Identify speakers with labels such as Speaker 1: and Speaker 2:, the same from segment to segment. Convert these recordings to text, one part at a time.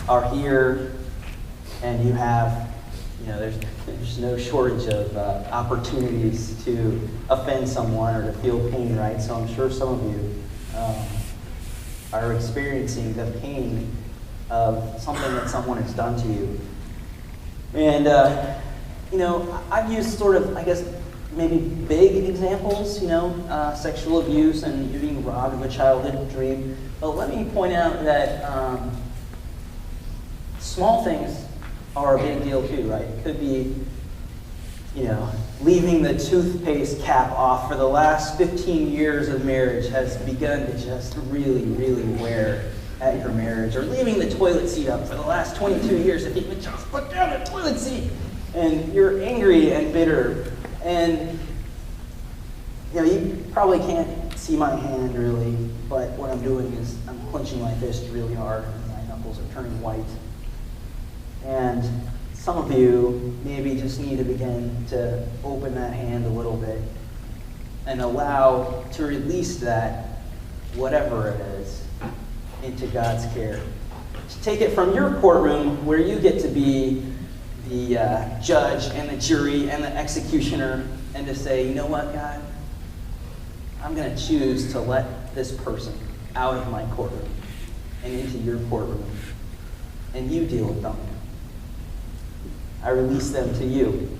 Speaker 1: are here and you have, there's no shortage of opportunities to offend someone or to feel pain, right? So I'm sure some of you are experiencing the pain of something that someone has done to you. And, I've used sort of, I guess, maybe big examples, sexual abuse and you being robbed of a childhood dream. But let me point out that small things are a big deal too, right? It could be, leaving the toothpaste cap off for the last 15 years of marriage has begun to just really, really wear at your marriage. Or leaving the toilet seat up for the last 22 years if you could just put down the toilet seat. And you're angry and bitter. And, you probably can't see my hand really, but what I'm doing is I'm clenching my fist really hard and my knuckles are turning white. And some of you maybe just need to begin to open that hand a little bit and allow to release that, whatever it is, into God's care. To take it from your courtroom where you get to be the judge and the jury and the executioner and to say, you know what, God? I'm going to choose to let this person out of my courtroom and into your courtroom, and you deal with them. I release them to you.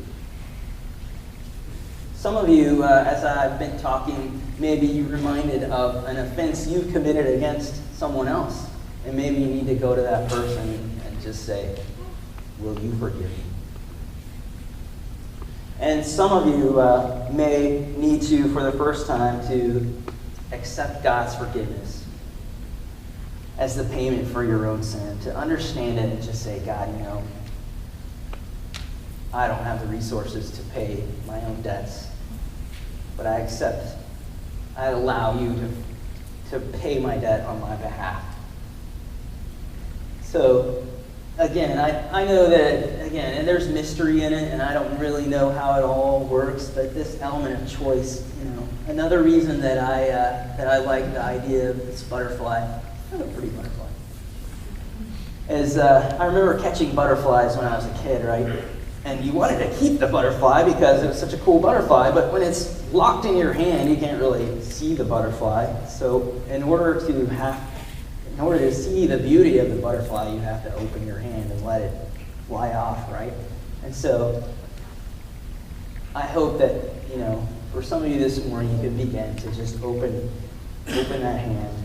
Speaker 1: Some of you, as I've been talking, maybe you're reminded of an offense you committed against someone else, and maybe you need to go to that person and just say, will you forgive me? And some of you may need to, for the first time, to accept God's forgiveness as the payment for your own sin, to understand it and just say, God, I don't have the resources to pay my own debts, but I allow you to pay my debt on my behalf. So, again, I know that, and there's mystery in it, and I don't really know how it all works, but this element of choice, another reason that I like the idea of this butterfly, kind of a pretty butterfly, is I remember catching butterflies when I was a kid, right? And you wanted to keep the butterfly because it was such a cool butterfly, but when it's locked in your hand, you can't really see the butterfly. So in order to see the beauty of the butterfly, you have to open your hand and let it fly off, right? And so I hope that, for some of you this morning, you can begin to just open that hand.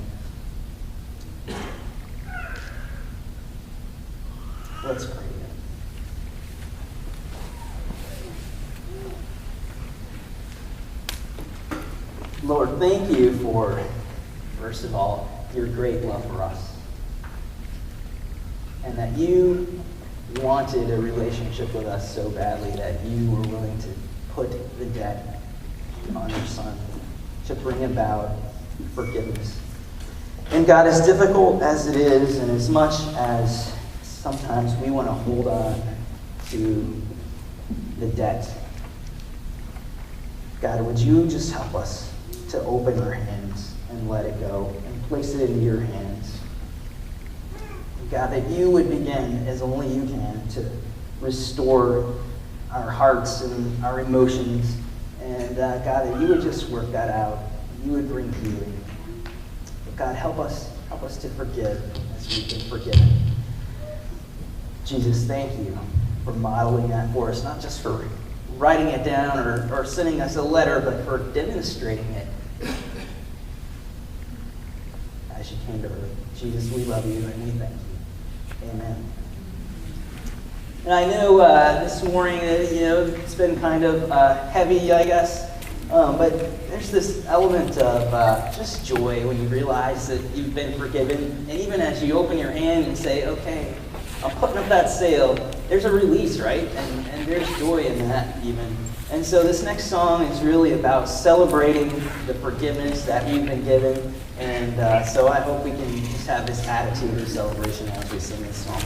Speaker 1: Let's pray. Lord, thank you for, first of all, your great love for us. And that you wanted a relationship with us so badly that you were willing to put the debt on your Son to bring about forgiveness. And God, as difficult as it is, and as much as sometimes we want to hold on to the debt, God, would you just help us to open our hands and let it go and place it into your hands. God, that you would begin, as only you can, to restore our hearts and our emotions. And God, that you would just work that out. You would bring healing. But God, help us to forgive as we've been forgiven. Jesus, thank you for modeling that for us, not just for writing it down or sending us a letter, but for demonstrating it as you came to earth. Jesus, we love you and we thank you. Amen. And I know this morning, it's been kind of heavy, I guess, but there's this element of just joy when you realize that you've been forgiven. And even as you open your hand and say, okay, I'm putting up that sale, there's a release, right? And there's joy in that even. And so this next song is really about celebrating the forgiveness that we've been given. And so I hope we can just have this attitude of celebration as we sing this song.